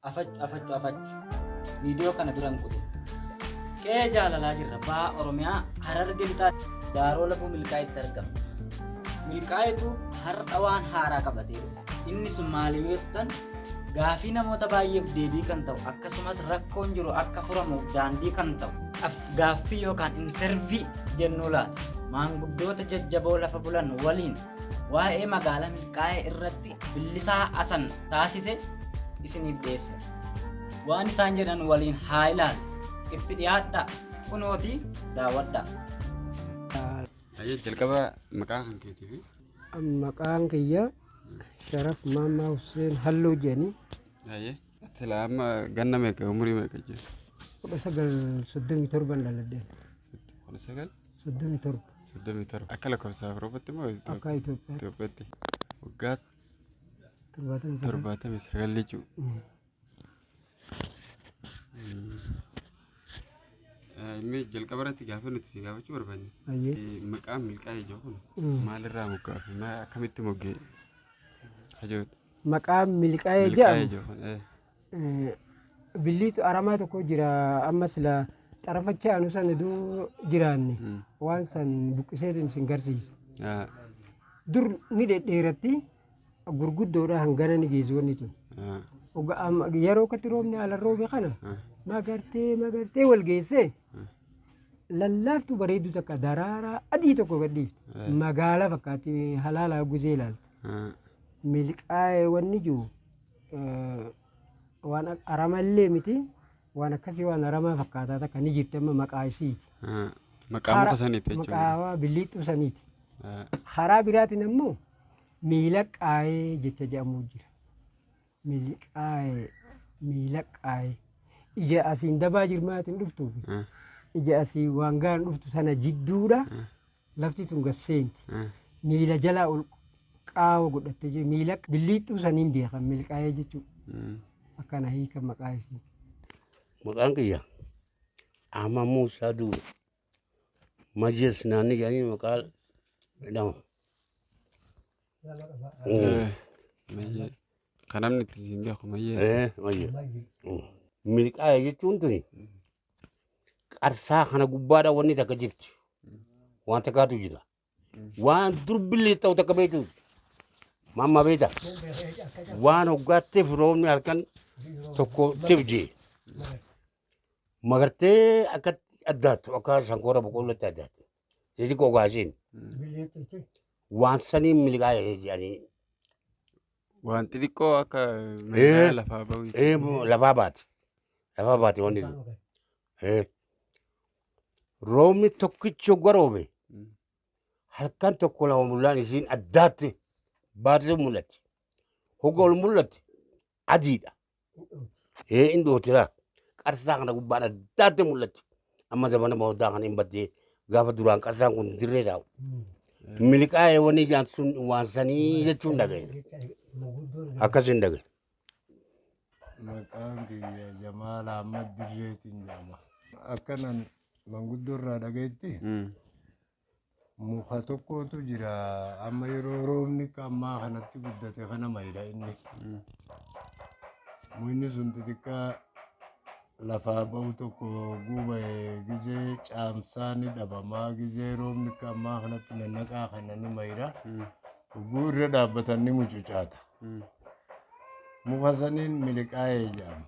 afachu video kana biran kutu kee jaalalaa jirra baa oromiyaa Hararge bitaa daaroo lafu milkaa'etti argama. Milkaa'etu har'a waan haaraa qabatee innis maaliif jettan gaafii namoota baay'eef deebii kan ta'u akkasumas rakkoon jiru akka furamuuf daandii kan ta'u gaaffii yookaan intervii jennuu laata maanguddoota jajjaboo lafa bulan waliin waa'ee magaalaa milkaa'ee irratti bilisaa asan taasise isiniif dhiyeessa. Waan isaan jedhan waliin haa ilaalu itti dhiyaadha kunooti daawwadha. Ayo jalqaba maqaa kan keetiifi maqaan kiyya Sharaf Mama Hussein Halluu jedhani. Aye selama ganna meeqa umurii meeqa jira? 1937 dhaladhe. 37 akka lakkoofsa Awuroopaatti moo akka Itoophiyaatti? Waggaa 79 jechuudha. Inni jalqaba irratti gaafa nuti si gaafachuu barbaanne maqaan milkaa'ee jiru kun maalirraa moggaafe akkamitti moggee hajoodha? Maqaan milkaa'ee jedhamu billiitu aramaa tokko jira ammas la xarafacha anu san duu jiraanne waan san buqqiseetiin sin garsiisu. Dur ni dhedheeratti gurguddoodha hangana ni geessu wanni tun. Yeroo katti roobni ala roobe kana magartee wal geessee lallaaftu bareedu takka daraaraa adii tokko gadhiifte magaalaa fakkaatti halaalaa guzee ilaalta. Milkaa'ee wanni jiru waan aramallee miti waan akkasii waan aramaa fakkaataa takka ni jirti amma maqaa isiiti. Maqaa muka saniiti jechuudha. Maqaa billiixxuu saniiti. Karaa biraatiin ammoo miilaqaa'ee jecha jedhamu jira. Miilaqaa'ee ija asiin dabaa jirmaatiin dhuftuufi ija asii waan gaan dhuftu sana jidduudha lafti tun gasseenti. Miila jalaa ol qaawa godhatte jiru miila billiixxuu saniin beekan milkaa'ee jechuudha. Akkana hiika maqaa isii. Maqaan kiyya Ahmad Muusaa Duuba Majlis naanni jedhanii maqaa jedhama. Kan namni itti siin beeku mayyee. Milkaa'ee jechuun tuni qarsaa kana gubbaadha wanni takka jirti. Waan takkaatu jira. Waan dur billee ta'u takka beeku. Mamma beeta. Waan hoggaatteef roobni halkan tokko tifjee. Magartee akka addaattu akka sankoora boqqollootti addaattu. Jechi qogaasiin. Waan sanii milkaa'ee jedhanii. Waan xixiqqoo akka meeshaa lafaa bahu. Lafaa baate. Lafaa baate wanni sun. Roobni tokkichi hogga roobe. Halkan tokko lama mul'aan isiin addaatti baatee mul'atti. Hogga ol mul'atti adiidha. Indootira qarsaa kana gubbaan addaatti mul'atti. Amma zamana boodaa kana hin baddee gaafa duraan qarsaan kun dirree taa'u. Milkaa'ee wanni ijaan sun waan sanii jechuun dhaga'e. Akkasin dhaga'e. Maqaan kiyya Jamaal Ahmad Dirreetiin jedhama. Akkanan manguddoo irraa dhagayetti muka tokkotu jira amma yeroo roobni ammaa kanatti guddate kana mayidha inni. Mukni sun xixiqqaa lafaa bahu tokko gubee gizee caamsaa ni dhabamaa gizee roobni ammaa kanatti nannaqaa kana ni mayidha. Guguu irra dhaabbatan ni mucucaata. Muka saniin milkaa'ee jedhama.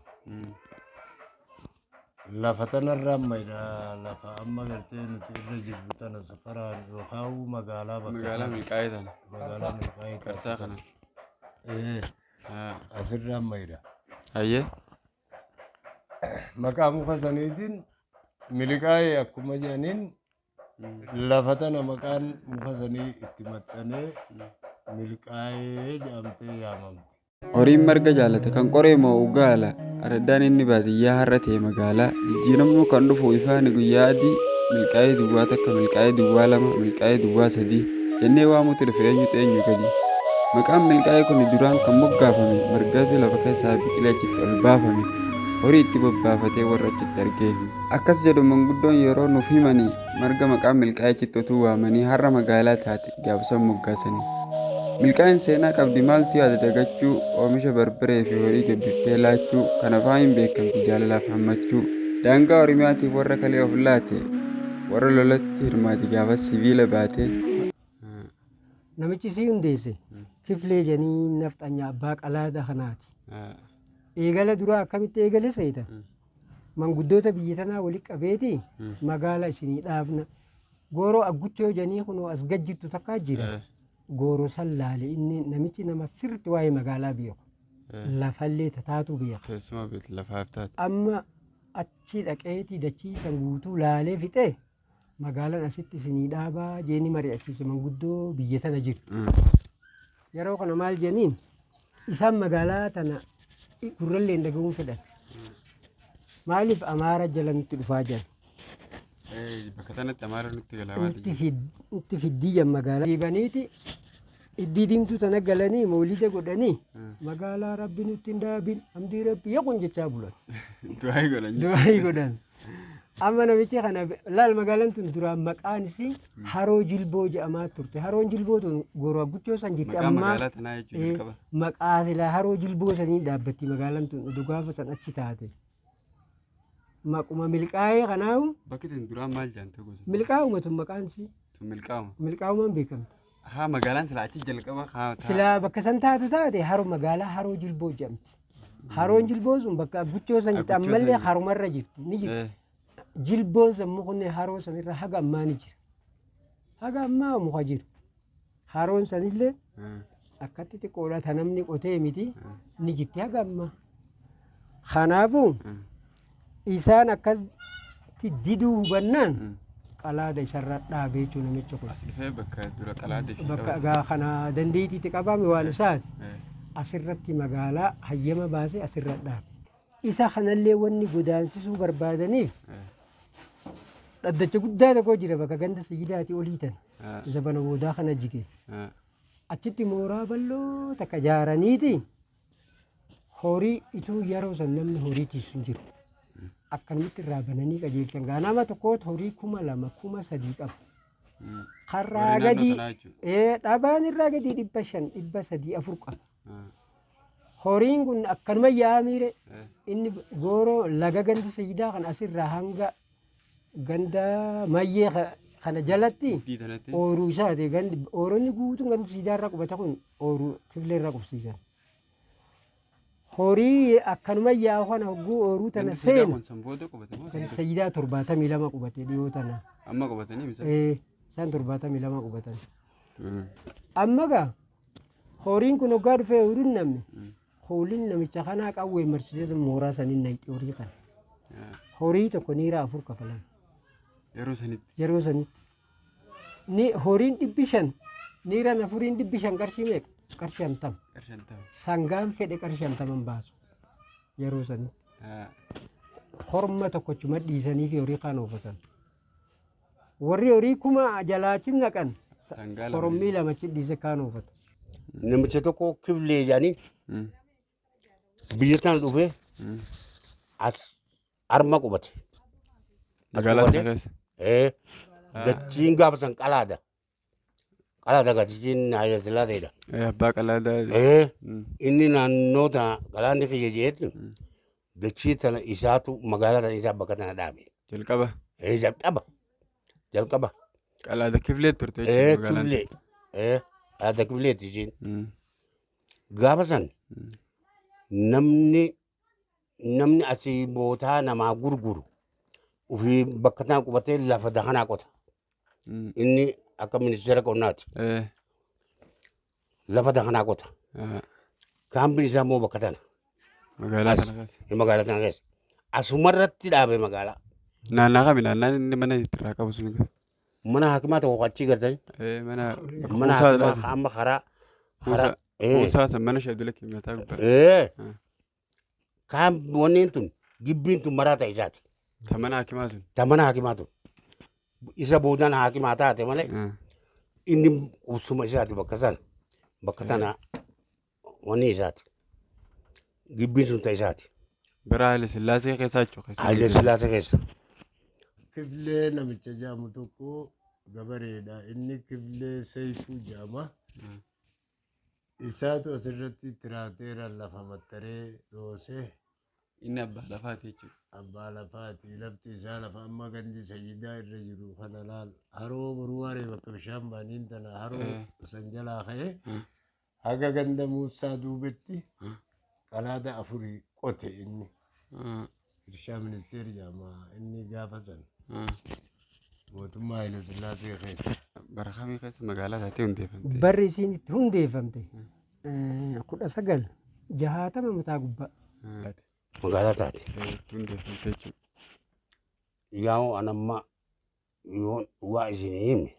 Lafa tanarraa mayidha lafa amma gartee nuti irra jirru tana safaraan yookaan magaalaa bakka. Magaalaa milkaa'ee tana. Magaalaa milkaa'ee Qarsaa kana. Asirraa mayidha. Ayyee. Maqaa muka saniitiin milkaa'ee akkuma jedhaniin lafa tana maqaan muka sanii itti maxxanee milkaa'ee jedhamtee yaamamte. Horiin marga jaalata kan qoree moo gaala araddaan inni baadiyyaa har'a ta'e magaalaa jijjiiramuu kan dhufu ifaan guyyaa adii milkaa'ee duwwaa takka milkaa'ee duwwaa lama milkaa'ee duwwaa sadii jennee waamuutu dhufe eenyu gadi. Maqaan milkaa'ee kun duraan kan moggaafame margatu lafa keessaa biqilee achitti ol baafame horii itti bobbaafatee warra achitti argee. Akkas jedhu manguddoon yeroo nuuf himanii marga maqaan milkaa'ee achitti utuu waamanii har'a magaalaa taate gaafsan moggaasanii. Milkaa'in seenaa qabdi maaltu yaada dagachuu oomisha barbaree fi horii gabbiftee laachuu kan afaan hin beekamti jaalalaaf hammachuu daangaa Oromiyaatiif warra kalee of laate warra lolatti hirmaati gaafas sibiila baate. Namichi si hundeesse Kifilee jedhanii nafxanyaa abbaa qalaada kanaati. Eegala duraa akkamitti eegale seeta? Manguddoota biyya tanaa walitti qabeeti magaala isinii dhaabna. Gooroo agguchoo jedhanii kunoo as gajjittu takkaa jira. Gooroo san laale inni namichi nama sirriitti waa'ee magaalaa beeku. Lafallee tataatu beeka. Keessumaa beektu lafaaf taate. Amma achi dhaqeetii dachii san guutuu laalee fixee magaalaan asitti isinii dhaabaa jeeni mari'achiise manguddoo biyya tana jiru. Yeroo kana maal jedhaniin isaan magaalaa tana gurralleen dhagahuun fedhan. Maaliif Amaara jala nutti dhufaa jiran? Bakka sanatti Amaara nutti galaa Itti fiddii magaalaa. Diibaniiti iddii diimtuu tana galanii mawlida godhanii magaalaa rabbi nutti hin dhaabin hamdii rabbi yaqun jechaa bulan. Du'aayi godhan. Amma namichi kana laal magaalaan tun duraan maqaan isii haroo jilboo jedhamaa turte. Haroon jilboo tun gooroo agguchoo san jirti amma maqaa silaa haroo jilboo sanii dhaabbatti magaalaan tun oduu gaafa san achi taate. Maquma milkaa'ee kanaawu. Bakki tun duraan maal jaante gosa? Milkaa'uma tun maqaan isii. Tun milkaa'uma. Milkaa'umaan beekamti. Haa magaalaan silaa achi jalqaba. Silaa bakka san taatu taate haroo magaalaa haroo jilboo jedhamti. Haroon jilboo sun bakka agguchoo san jirti ammallee harumarra jirti ni jirti. Jilboon sammuu kunne haroo sanirra haga ammaa ni jira. Haga ammaa muka jiru. Haroon sanillee akkatti xiqqoodha namni qotee miti ni jirti haga ammaa. Kanaafuu isaan akkatti diduu hubannaan qalaada isarra dhaabee jechuun namicha kun. Bakka dura qalaada ishee bakka kana dandeettiitti qabame waan isaati. Asirratti magaalaa hayyama baasee asirra dhaabe. Isa kanallee wanni godaansisuu barbaadaniif dhaddacha guddaa tokko jira bakka ganda Sayyidaati olii tan. Isa bana boodaa kana jige. Achitti mooraa bal'oo takka ijaaraniiti horii ituu yeroo san namni horii tiisu hin jiru. Akkanumatti irraa bananii qajeelchan gaanama tokkooti horii 2,000 3,000 qaba. Karraa gadii dhabaan irraa gadii 500 300 4 qaba. Horiin kun akkanuma yaamire inni gooroo laga ganda Sayyidaa kan asirraa hanga ganda mayyee kana jalatti ooruu isaati gandi ooronni guutuun ganda Sayyidaa irraa qubata kun ooruu Kifilee irraa qubsiisan. Horii akkanuma yaa'u kana hogguu ooruu tana seena. Kan Sayyidaa 72 qubate dhiyoo tana. Amma qubatanii misa? Isaan 72 qubatan. Amma gaa horiin kun hoggaa dhufee ooluun namni. Hooliin namicha kanaa qawwee marsitee mooraa saniin nayti horii kana. Horii tokko niira 4 kafalan. Yeroo sanitti. Ni horiin 500 niira 4 qarshii meeqa? Qarshii 50. Sangaan fedhe qarshii 50 baasu. Yeroo sanitti. Horma tokkochuma dhiisanii fi horii kaan oofatan. Warri horii kuma jalaachiin naqan. Horommii lamachi dhiise kaan oofata. Namicha tokko Kifilee jedhanii biyya tana dhufee as arma qubate. Magaalaa sana keessa? Dachiin gaafa san qalaada. Qalaada gatichiin Haayile Sillaaseedha. Abbaa qalaadaa. Inni naannoo tana qalaanni kiyya jeetti dachii tana isaatu magaalaa tana isaa bakka tana dhaabe. Jalqaba? Jalqaba. Qalaada Kifilee turte jechuudha magaalaan. Kifilee. Qalaada Kifileeti ishiin. Gaafa san namni asii bootaa namaa gurguru ofii bakka tana qubatee lafa dakanaa qota. Inni akka ministeera qonnaati. Lafa dakanaa qota. Kaambiin isaa immoo bakka tana. Magaalaa tana keessa. Asumarratti dhaabe magaalaa. Naannaa kami naannaan inni mana irraa qabu sun? Mana hakimaa tokko achii gartanii. Mana hakimaa amma karaa. Kuusaa mana Sheedula Kimiyyataa gubbaa. Kaan wanneen tun gibbiin tun maraa ta'e isaati. Ta mana hakimaa sun? Ta mana hakimaa tun. Isa boodaan hakimaa taate malee inni qubsuma isaati bakka sana. Bakka tana wanni isaati. Gibbiin sun ta'e isaati. Bara Haayile Sillaasee keessaa jechuudha. Haayile Sillaasee keessa. Kifilee namicha jedhamu tokko gabareedha. Inni Kifilee Seifuu jedhama. isaatu asirratti tiraateera lafa maxxaree dhoosee Inni abbaa lafaati jechuudha. abbaa lafaati lafti isaa lafa amma gandi sayyidaa irra jiru kana laal haroo boruu waaree bakka bishaan baaniin tana haroo san jalaa ka'ee haga ganda Muusaa duubetti qalaada afurii qote inni irshaa ministeeri jedhama inni gaafa san mootummaa Haile Sillaasee keessa. Bara kamii keessa magaalaa isaatti hundeeffamte? Barri isiin itti hundeeffamte 1960 mataa gubbaa. magaalaa taate. Itti hundeeffamte jechuudha. Yaa'u anamma yoon waa isin hime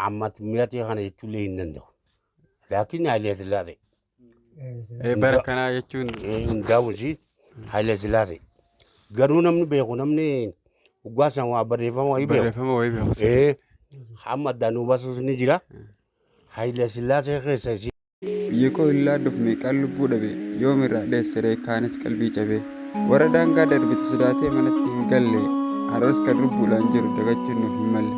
ammatti mi'atee kana jechuullee hin danda'u. Laakiin Haile Sillaasee. Bara kanaa jechuun Hundaa'u isii Haile Sillaasee. Garuu namni beeku namni waggaa san waa barreeffama wayii beeku. barreeffama wayii beeku. Hamma addaan hubasus ni jira. Haile Sillaasee keessa isii. Biyyi koo hin laadduuf meeqaan lubbuu dhabe yoom irraa dheessiree kaanis qalbii cabee warra daangaa darbite sodaatee manatti hin galle har'as kan lubbuudhaan jiru dagachuun nuuf hin malle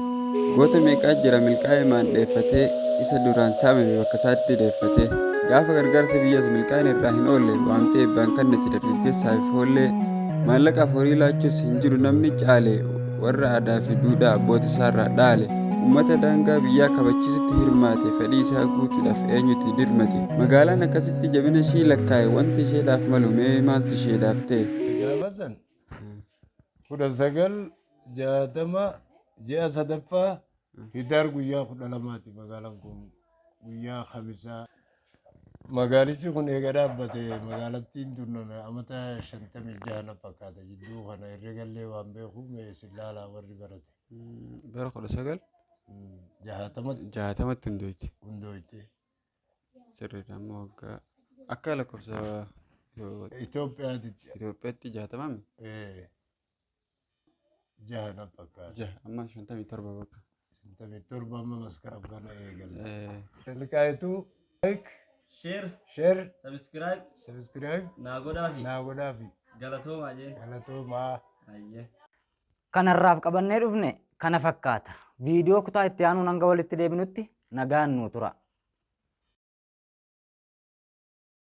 goota meeqaa jira milkaa'ee maan dheeffatee isa duraan saamame bakka isaatti deeffatee gaafa gargaarsa biyyas milkaa'een irraa hin oolle waamtee eebbaan kannatti dargaggeessaa fi foollee maallaqaaf horii laachuus hin jiru namni caale warra aadaa fi duudhaa abboota isaarraa dhaale ummata daangaa biyyaa kabachiisutti hirmaate fedhii isaa guutuudhaaf eenyutti dirmate magaalaan akkasitti jabina ishii lakkaa'e wanti isheedhaaf malu mee maaltu isheedhaaf ta'e. Gaafa san 1960 ji'a sadaffaa hidaar guyyaa 12ti magaalaan kun guyyaa Khamisaa. Magaalichi kun eega dhaabbate magaalattiin dunname amata 56 fakkaata jidduu kana herregallee waan beeku meesin laalaa warri barate. Bara 1960 jahatamatti hundooyti. hundooyte. Sirriidha amma waggaa akka lakkoofsa Itoophiyaatitti Itoophiyaatti 60 jahana fakkaata. jaha amma 57 bakka. 57 amma maskara kana eegale. Milkaayituu share Subscribe naa godhaafi naa godhaafi galatoomaa jee. galatoomaa. Kanarraaf qabannee dhufne kana fakkaata. Viidiyoo kutaa itti aanuun hanga walitti deebinutti nagaan nuu tura.